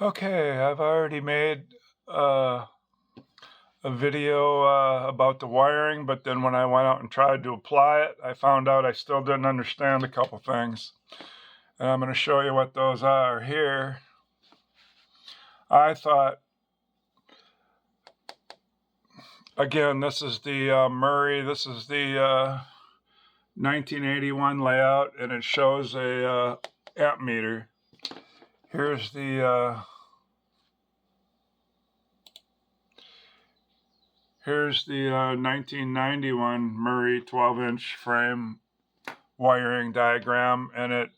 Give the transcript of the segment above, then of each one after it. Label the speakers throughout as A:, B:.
A: Okay, I've already made uh, a video about the wiring, but then when I went out and tried to apply it, I found out I still didn't understand a couple things. And I'm going to show you what those are here. I thought, again, this is the Murray, this is the 1981 layout, and it shows a amp meter. Here's the 1991 Murray 12-inch frame wiring diagram, and it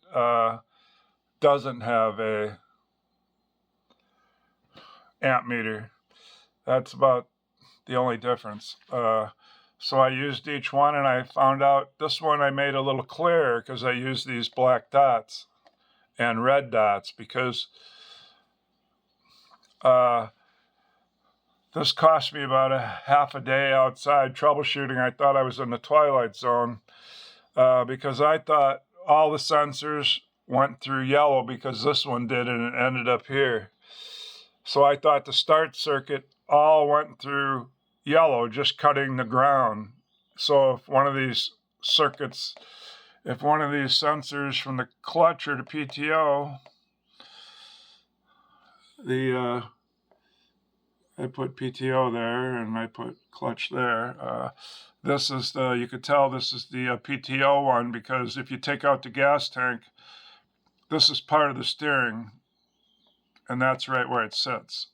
A: doesn't have a amp meter. That's about the only difference. So I used each one, and I found out this one I made a little clearer because I used these black dots and red dots because this cost me about a half a day outside troubleshooting. I thought I was in the twilight zone because I thought all the sensors went through yellow because this one did, and it ended up here. So I thought the start circuit all went through yellow, just cutting the ground. So if one of these circuits, if one of these sensors from the clutch or the PTO, I put PTO there and I put clutch there. This is you could tell this is the PTO one because if you take out the gas tank, this is part of the steering, and that's right where it sits.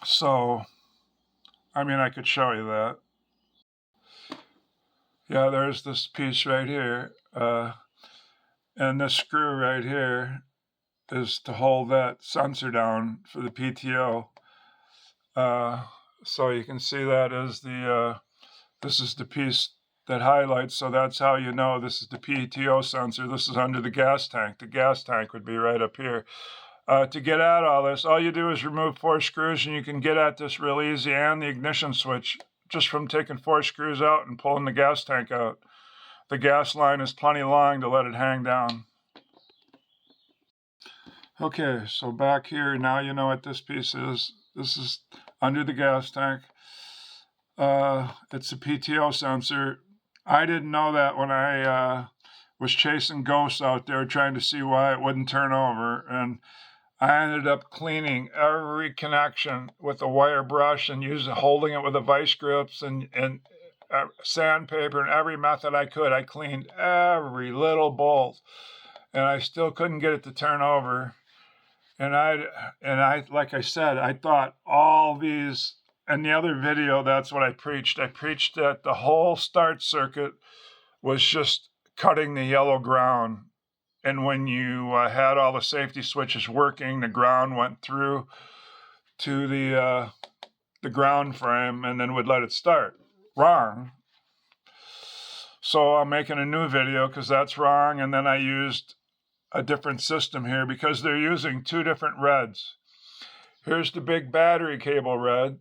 A: So, I mean, I could show you that. Yeah, there's this piece right here, and this screw right here is to hold that sensor down for the PTO. So you can see that as this is the piece that highlights, so that's how you know this is the PTO sensor. This is under the gas tank. The gas tank would be right up here. To get at all this, all you do is remove 4 screws, and you can get at this real easy, and the ignition switch, just from taking 4 screws out and pulling the gas tank out. The gas line is plenty long to let it hang down. Okay, so back here, now you know what this piece is. This is under the gas tank. It's a PTO sensor. I didn't know that when I was chasing ghosts out there trying to see why it wouldn't turn over, and I ended up cleaning every connection with a wire brush and holding it with a vice grips and sandpaper and every method I could. I cleaned every little bolt, and I still couldn't get it to turn over. And I, like I said, I thought all these. In the other video, that's what I preached. I preached that the whole start circuit was just cutting the yellow ground. And when you had all the safety switches working, the ground went through to the ground frame and then would let it start. Wrong. So I'm making a new video because that's wrong. And then I used a different system here because they're using 2 different reds. Here's the big battery cable red.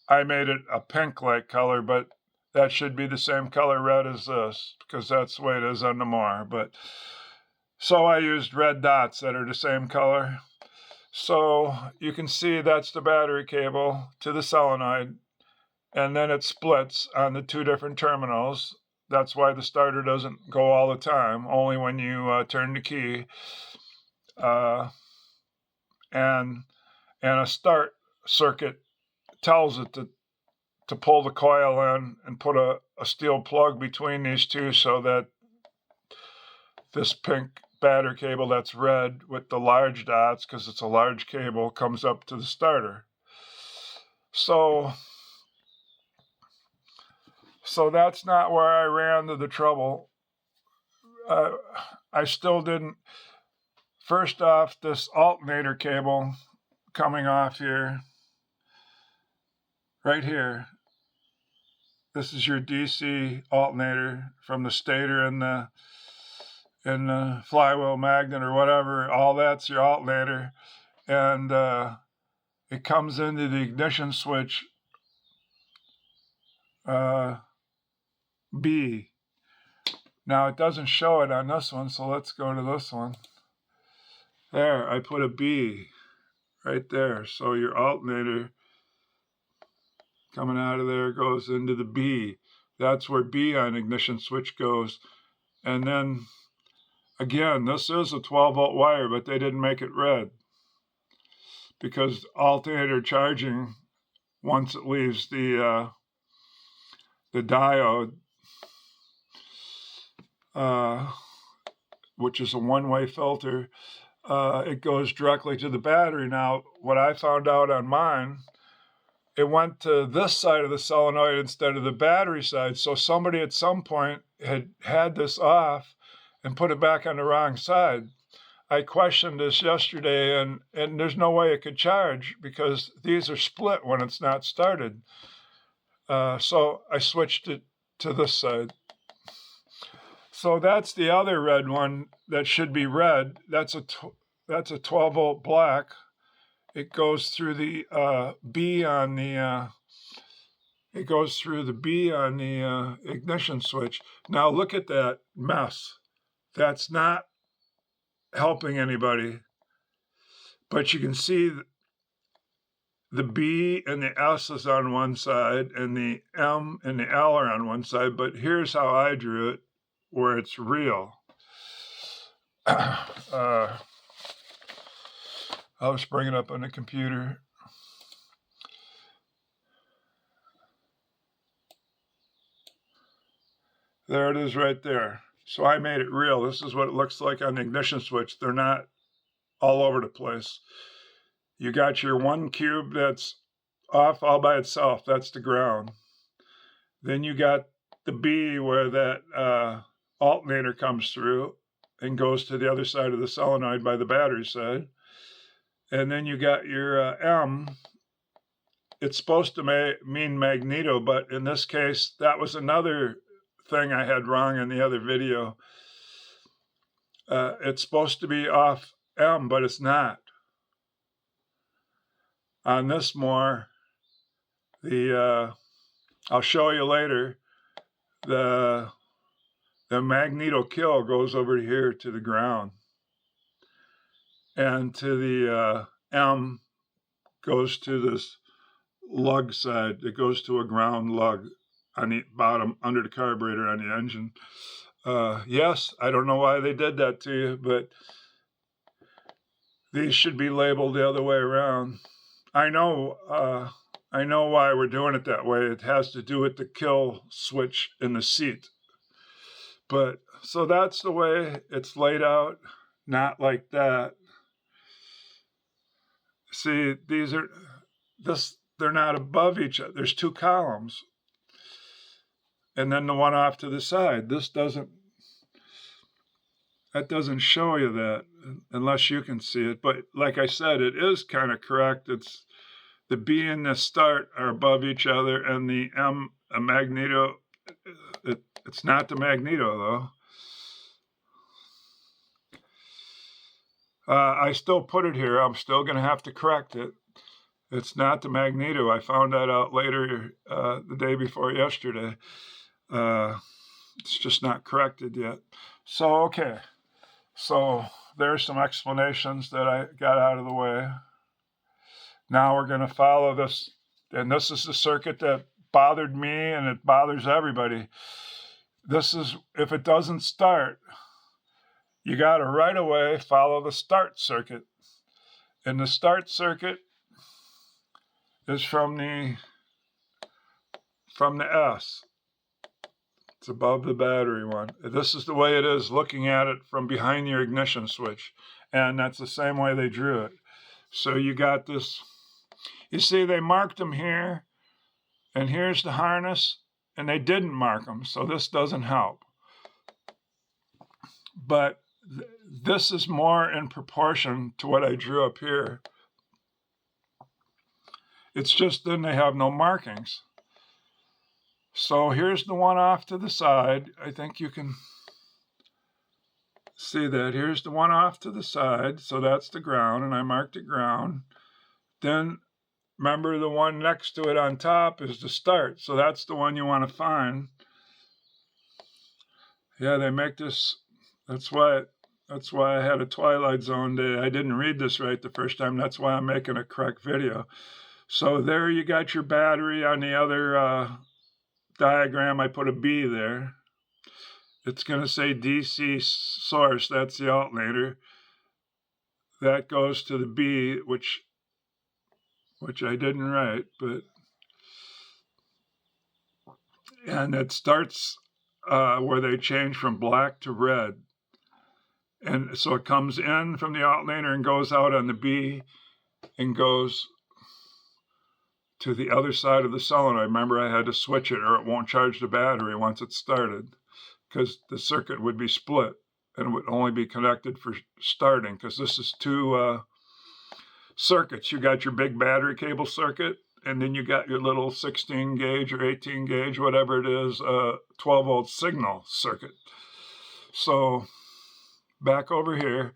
A: I made it a pink-like color, but that should be the same color red as this because that's the way it is on the Moore. But so I used red dots that are the same color. So you can see that's the battery cable to the solenoid, and then it splits on the 2 different terminals. That's why the starter doesn't go all the time, only when you turn the key. And a start circuit tells it to pull the coil in and put a steel plug between these 2 so that this pink battery cable that's red with the large dots, because it's a large cable, comes up to the starter. So that's not where I ran into the trouble. I still didn't. First off, this alternator cable coming off here, right here. This is your DC alternator from the stator and the flywheel magnet or whatever. All that's your alternator, and it comes into the ignition switch B. Now it doesn't show it on this one, so let's go to this one. There, I put a B right there. So your alternator coming out of there goes into the B. That's where B on ignition switch goes. And then, again, this is a 12-volt wire, but they didn't make it red because alternator charging, once it leaves the diode, which is a one-way filter, it goes directly to the battery. Now, what I found out on mine, it went to this side of the solenoid instead of the battery side. So somebody at some point had this off and put it back on the wrong side. I questioned this yesterday, and there's no way it could charge because these are split when it's not started. So I switched it to this side. So that's the other red one that should be red. That's a 12-volt black. It goes through the B on the ignition switch. Now look at that mess. That's not helping anybody. But you can see the B and the S is on one side and the M and the L are on one side. But here's how I drew it, where it's real. I'll just bring it up on the computer. There it is right there. So I made it real. This is what it looks like on the ignition switch. They're not all over the place. You got your one cube that's off all by itself. That's the ground. Then you got the B where that alternator comes through and goes to the other side of the solenoid by the battery side. And then you got your M. It's supposed to mean magneto, but in this case, that was another thing I had wrong in the other video. It's supposed to be off M, but it's not. On this more, I'll show you later, the magneto kill goes over here to the ground. And to the M goes to this lug side. It goes to a ground lug on the bottom under the carburetor on the engine. Yes, I don't know why they did that to you, but these should be labeled the other way around. I know why we're doing it that way. It has to do with the kill switch in the seat. But so that's the way it's laid out, not like that. See, they're not above each other. There's two columns. And then the one off to the side. That doesn't show you that unless you can see it. But like I said, it is kind of correct. It's the B and the start are above each other, and the M, a magneto, it's not the magneto though. I still put it here. I'm still going to have to correct it. It's not the magneto. I found that out later the day before yesterday. It's just not corrected yet. So, okay. So there's some explanations that I got out of the way. Now we're going to follow this. And this is the circuit that bothered me, and it bothers everybody. This is, if it doesn't start, you got to right away follow the start circuit. And the start circuit is from the S. It's above the battery one. This is the way it is looking at it from behind your ignition switch. And that's the same way they drew it. So you got this. You see, they marked them here. And here's the harness. And they didn't mark them. So this doesn't help. But this is more in proportion to what I drew up here. It's just then they have no markings. So here's the one off to the side. I think you can see that. Here's the one off to the side. So that's the ground, and I marked it ground. Then remember the one next to it on top is the start. So that's the one you want to find. Yeah, they make this. That's why That's why I had a twilight zone day. I didn't read this right the first time. That's why I'm making a correct video. So there you got your battery. On the other diagram, I put a B there. It's going to say DC source. That's the alternator. That goes to the B, which I didn't write, and it starts where they change from black to red. And so it comes in from the alternator and goes out on the B and goes to the other side of the solenoid. Remember, I had to switch it or it won't charge the battery once it's started, because the circuit would be split and it would only be connected for starting, because this is two circuits. You got your big battery cable circuit, and then you got your little 16 gauge or 18 gauge, whatever it is, 12 volt signal circuit. So back over here,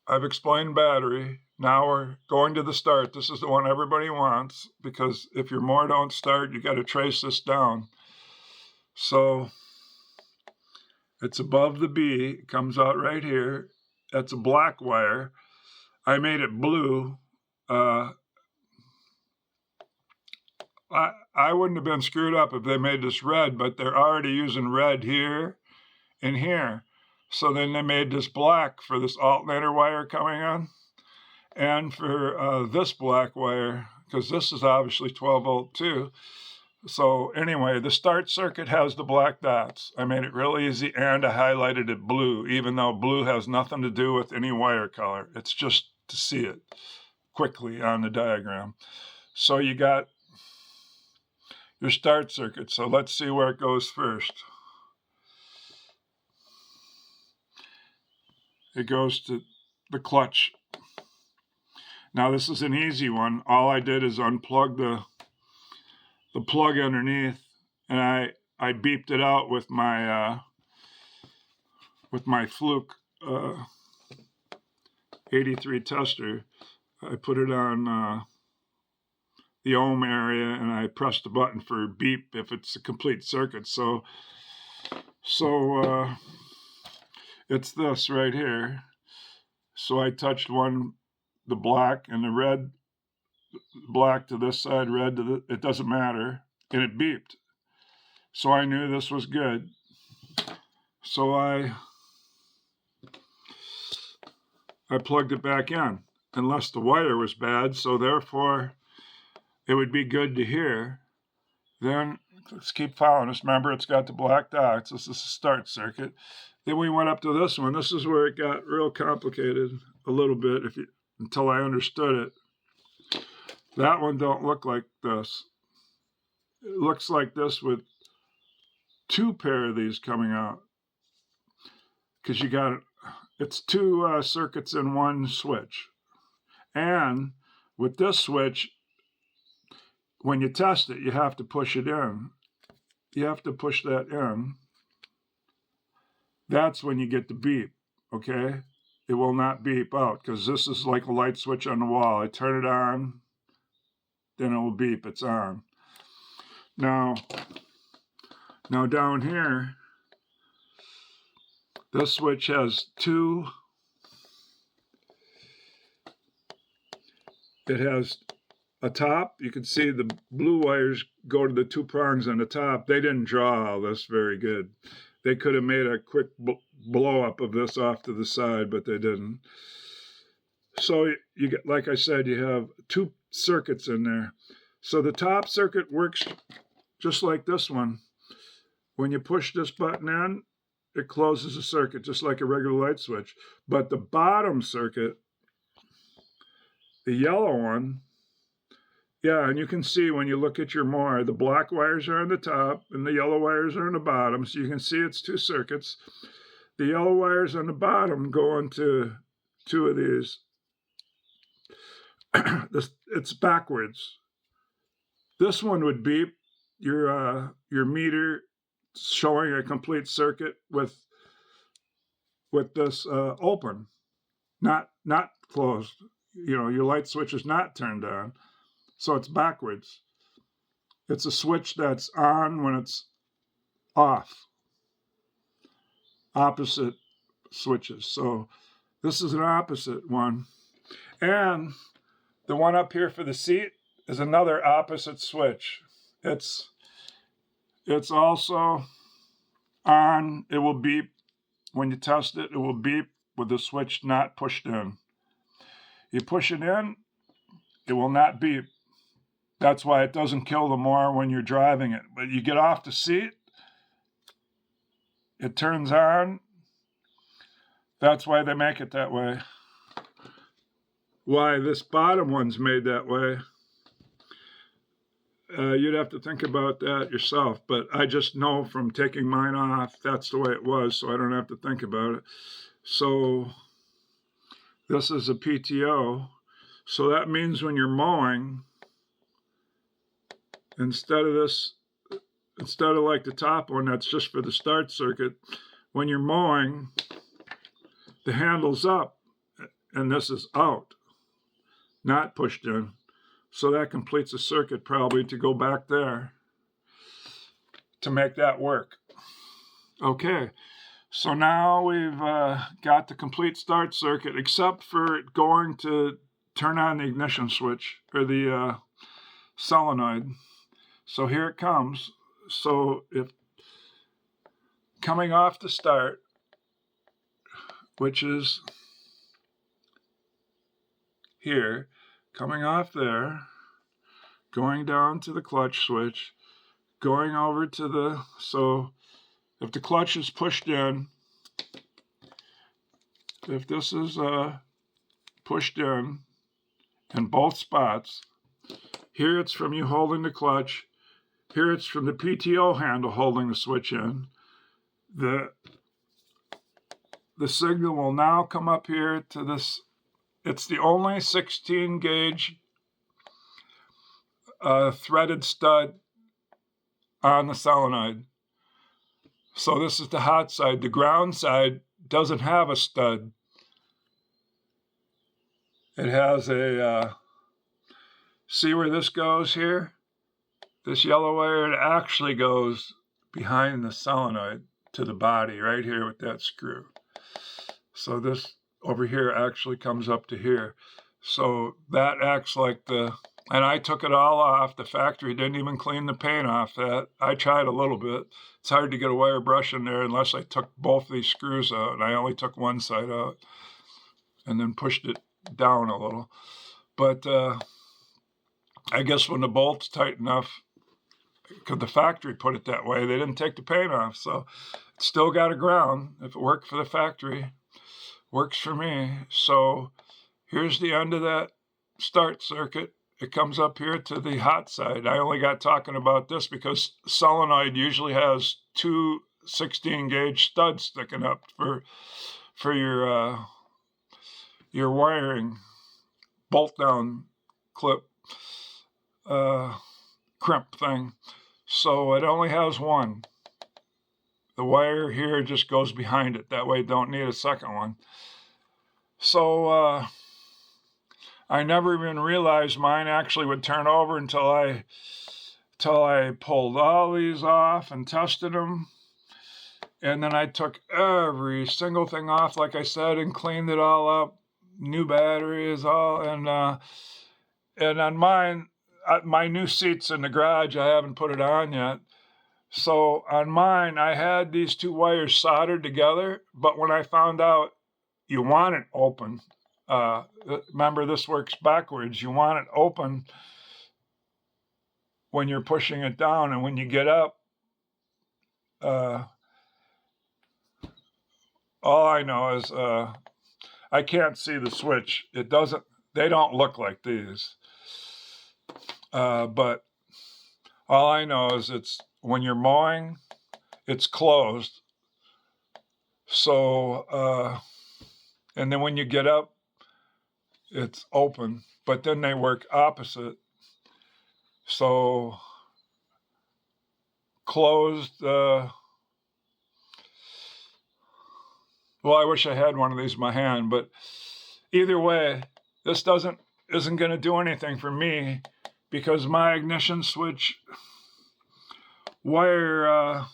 A: I've explained battery. Now we're going to the start. This is the one everybody wants, because if your more don't start, you got to trace this down. So it's above the B. It comes out right here. That's a black wire. I made it blue. I wouldn't have been screwed up if they made this red, but they're already using red here and here. So then they made this black for this alternator wire coming on, and for this black wire, because this is obviously 12 volt too. So anyway, the start circuit has the black dots. I made it real easy, and I highlighted it blue, even though blue has nothing to do with any wire color. It's just to see it quickly on the diagram. So you got your start circuit. So let's see where it goes first. It goes to the clutch. Now this is an easy one. All I did is unplug the plug underneath, and I beeped it out with my Fluke 83 tester. I put it on the ohm area, and I pressed the button for beep if it's a complete circuit. So it's this right here. So I touched the black and the red, black to this side, red to it doesn't matter, and it beeped. So I knew this was good. So I plugged it back in, unless the wire was bad, so therefore it would be good to hear. Then let's keep following this. Remember, it's got the black dots. This is the start circuit. Then we went up to this one. This is where it got real complicated a little bit until I understood it. That one don't look like this. It looks like this with two pair of these coming out, because it's two circuits in one switch. And with this switch, when you test it, you have to push it in. You have to push that in. That's when you get the beep, okay? It will not beep out, because this is like a light switch on the wall. I turn it on, then it will beep. It's on. Now down here, this switch has it has a top. You can see the blue wires go to the two prongs on the top. They didn't draw all this very good. They could have made a quick blow up of this off to the side, but they didn't. So you get, like I said, you have two circuits in there. So the top circuit works just like this one. When you push this button in, it closes the circuit just like a regular light switch. But the bottom circuit, the yellow one, yeah, and you can see when you look at your more, the black wires are on the top and the yellow wires are on the bottom. So you can see it's two circuits. The yellow wires on the bottom go into two of these. It's backwards. This one would beep your meter showing a complete circuit with this open, not closed. Your light switch is not turned on, so it's backwards. It's a switch that's on when it's off. Opposite switches. So this is an opposite one. And the one up here for the seat is another opposite switch. It's also on. It will beep. When you test it, it will beep with the switch not pushed in. You push it in, it will not beep. That's why it doesn't kill the mower when you're driving it. But you get off the seat, it turns on. That's why they make it that way. Why this bottom one's made that way, you'd have to think about that yourself. But I just know from taking mine off, that's the way it was, so I don't have to think about it. So this is a PTO. So that means when you're mowing, instead of like the top one, that's just for the start circuit, when you're mowing, the handle's up and this is out, not pushed in. So that completes the circuit probably to go back there to make that work. Okay, so now we've got the complete start circuit, except for it going to turn on the ignition switch or the solenoid. So here it comes. So if coming off the start, which is here, coming off there, going down to the clutch switch, going over to the, so if the clutch is pushed in, if this is pushed in both spots, here it's from you holding the clutch, here it's from the PTO handle holding the switch in. The signal will now come up here to this. It's the only 16 gauge threaded stud on the solenoid. So this is the hot side. The ground side doesn't have a stud. It has a, see where this goes here? This yellow wire, it actually goes behind the solenoid to the body right here with that screw. So this over here actually comes up to here. So that acts like the, and I took it all off. The factory didn't even clean the paint off that. I tried a little bit. It's hard to get a wire brush in there unless I took both these screws out, and I only took one side out and then pushed it down a little. But I guess when the bolt's tight enough, because the factory put it that way, they didn't take the paint off. So it's still got a ground. If it worked for the factory, works for me. So here's the end of that start circuit. It comes up here to the hot side. I only got talking about this because solenoid usually has two 16 gauge studs sticking up for your wiring, bolt down clip, crimp thing. So it only has one. The wire here just goes behind it. That way don't need a second one. So I never even realized mine actually would turn over until I pulled all these off and tested them. And then I took every single thing off, like I said, and cleaned it all up. New batteries, all, and on mine, my new seat's in the garage. I haven't put it on yet. So on mine, I had these two wires soldered together, but when I found out you want it open, remember this works backwards. You want it open when you're pushing it down, and when you get up, all I know is I can't see the switch. It doesn't. They don't look like these. But all I know is it's when you're mowing, it's closed. So, and then when you get up, it's open. But then they work opposite. So closed. Well, I wish I had one of these in my hand, but either way, this isn't going to do anything for me because my ignition switch wire,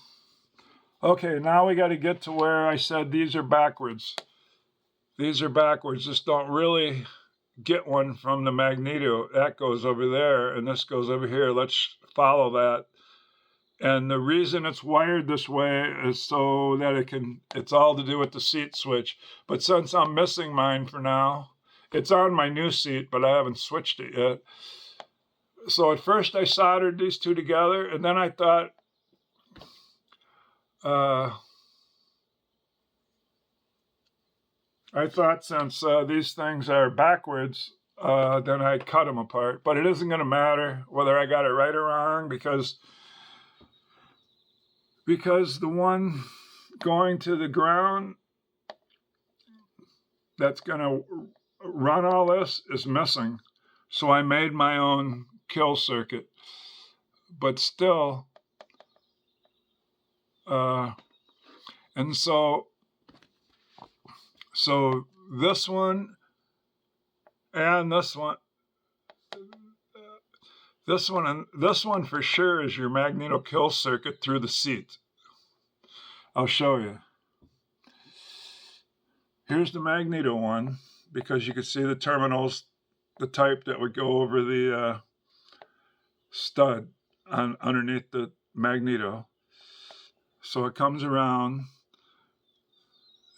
A: Okay, now we got to get to where I said these are backwards. These are backwards. Just don't really get one from the magneto. That goes over there, and this goes over here. Let's follow that. And the reason it's wired this way is so that it's all to do with the seat switch. But since I'm missing mine for now, it's on my new seat, but I haven't switched it yet. So at first I soldered these two together, and then I thought, since these things are backwards, then I cut them apart. But it isn't going to matter whether I got it right or wrong, because the one going to the ground that's going to run all this is missing. So I made my own kill circuit. But still, and so this one and this one, and this one for sure is your magneto kill circuit through the seat. I'll show you. Here's the magneto one, because you can see the terminals, the type that would go over the stud underneath the magneto. So it comes around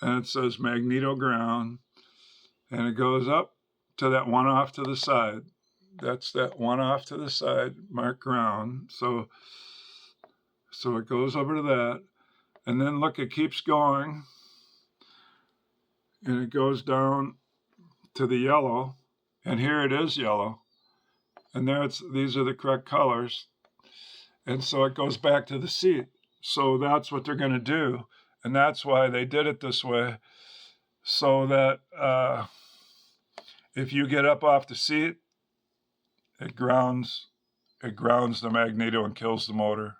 A: and it says magneto ground, and it goes up to that one off to the side. That's that one off to the side, marked ground. So it goes over to that, and then look, it keeps going, and it goes down to the yellow, and here it is yellow, and these are the correct colors, and so it goes back to the seat. So that's what they're going to do, and that's why they did it this way, so that if you get up off the seat, it grounds the magneto and kills the motor.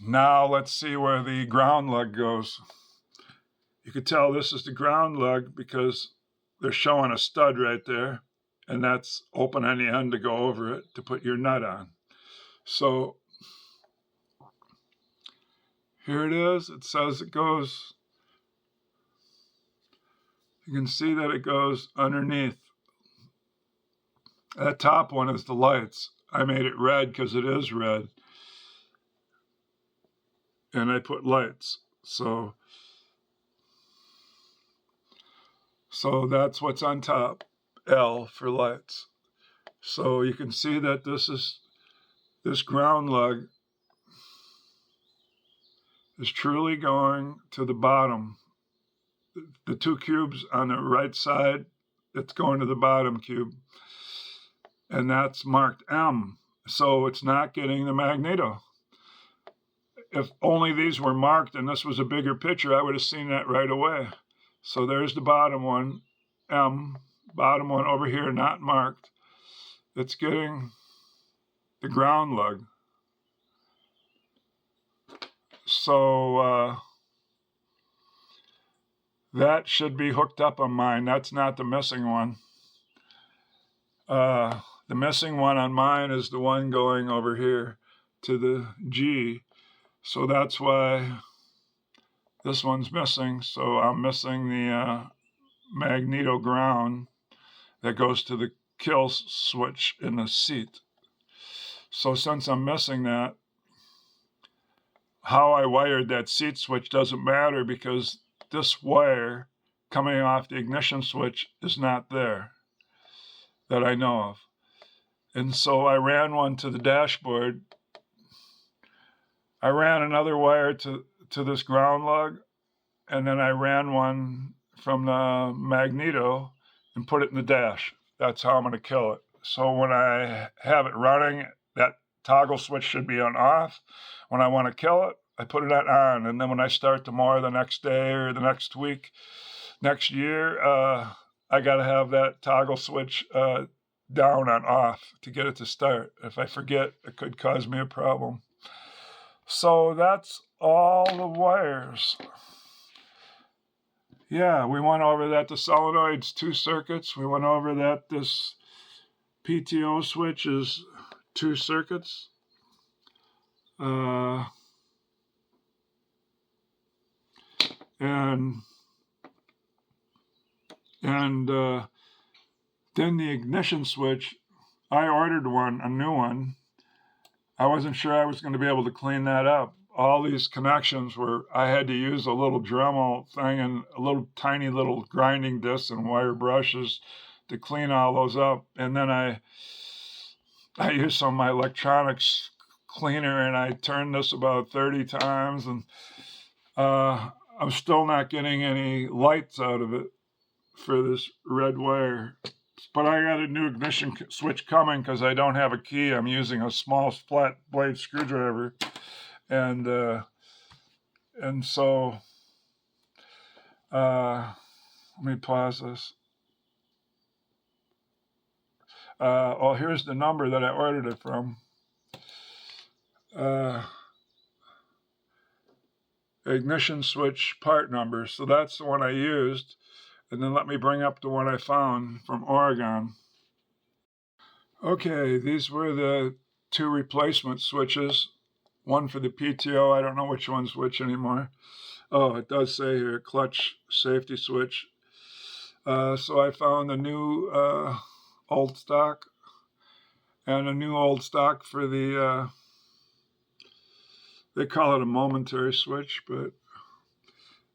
A: Now let's see where the ground lug goes. You can tell this is the ground lug because they're showing a stud right there, and that's open any end to go over it to put your nut on. So here it is. It says it goes, you can see that it goes underneath. That top one is the lights. I made it red because it is red, and I put lights. So that's what's on top, L for lights. So you can see that this ground lug is truly going to the bottom. The two cubes on the right side, it's going to the bottom cube, and that's marked M. So it's not getting the magneto. If only these were marked and this was a bigger picture, I would have seen that right away. So there's the bottom one, M, bottom one over here, not marked. It's getting the ground lug. So that should be hooked up on mine. That's not the missing one. The missing one on mine is the one going over here to the G. So that's why this one's missing. So I'm missing the magneto ground that goes to the kill switch in the seat. So since I'm missing that, how I wired that seat switch doesn't matter, because this wire coming off the ignition switch is not there that I know of. And so I ran one to the dashboard. I ran another wire to this ground lug, and then I ran one from the magneto and put it in the dash. That's how I'm going to kill it. So when I have it running, that toggle switch should be on off. When I want to kill it, I put it on. And then when I start tomorrow, the next day, or the next week, next year, I got to have that toggle switch down on off to get it to start. If I forget, it could cause me a problem. So that's all the wires. Yeah, we went over that the solenoid's 2 circuits. We went over that this PTO switch is 2 circuits. and then the ignition switch, I ordered one, a new one. I wasn't sure I was going to be able to clean that up. All these connections were, I had to use a little Dremel thing and a little tiny little grinding disc and wire brushes to clean all those up. And then I used some of my electronics cleaner, and I turned this about 30 times, and I'm still not getting any lights out of it for this red wire. But I got a new ignition switch coming because I don't have a key. I'm using a small flat blade screwdriver, and so let me pause this. Oh, here's the number that I ordered it from. Ignition switch part number. So that's the one I used. And then let me bring up the one I found from Oregon. Okay, these were the 2 replacement switches. One for the PTO. I don't know which one's which anymore. Oh, it does say here, clutch safety switch. So I found a new old stock and a new old stock for the, they call it a momentary switch, but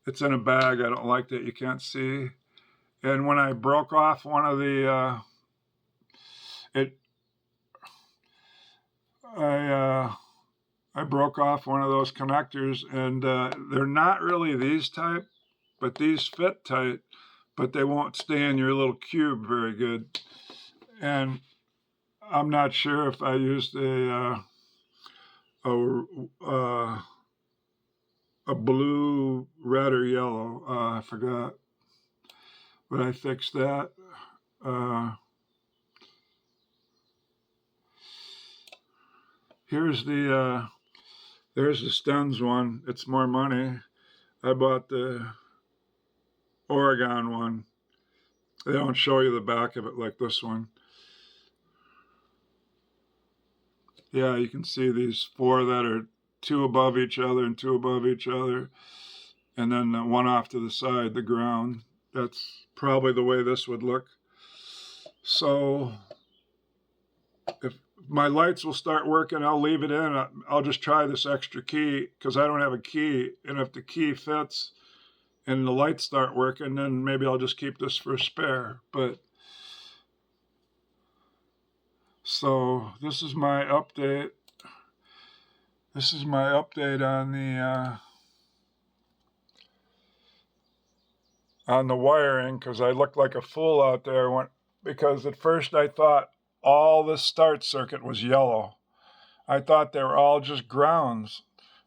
A: it's in a bag. I don't like that you can't see. And when I broke off one of the, I broke off one of those connectors, and they're not really these type, but these fit tight, but they won't stay in your little cube very good. And I'm not sure if I used a blue, red, or yellow. I forgot. But I fixed that. Here's the, there's the Stens one. It's more money. I bought the Oregon one. They don't show you the back of it like this one. Yeah, you can see these 4 that are 2 above each other and 2 above each other. And then the one off to the side, the ground. That's probably the way this would look. So if my lights will start working, I'll leave it in. I'll just try this extra key because I don't have a key. And if the key fits and the lights start working, then maybe I'll just keep this for a spare. But so this is my update. This is my update on the wiring, because I looked like a fool out there because at first I thought all the start circuit was yellow. I thought they were all just grounds,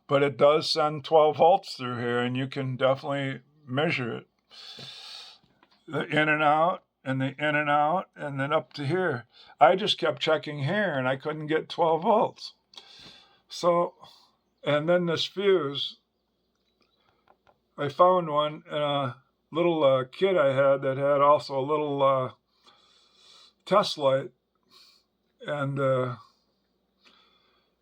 A: but it does send 12 volts through here, and you can definitely measure it. The in and out, and the in and out, and then up to here. I just kept checking here, and I couldn't get 12 volts. So, and then this fuse, I found one in a little kit I had that had also a little test light. And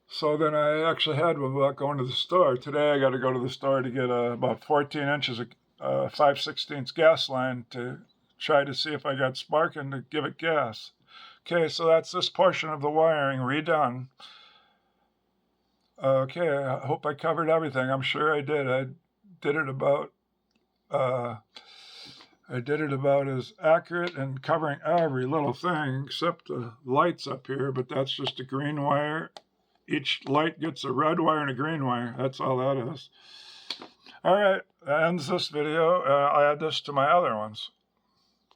A: so then I actually had one without going to the store. Today I got to go to the store to get about 14 inches of 5/16 gas line to try to see if I got sparking to give it gas. Okay, so that's this portion of the wiring redone. Okay, I hope I covered everything. I'm sure I did. I did it about as accurate and covering every little thing except the lights up here, but that's just a green wire. Each light gets a red wire and a green wire. That's all that is. All right, that ends this video. I'll add this to my other ones.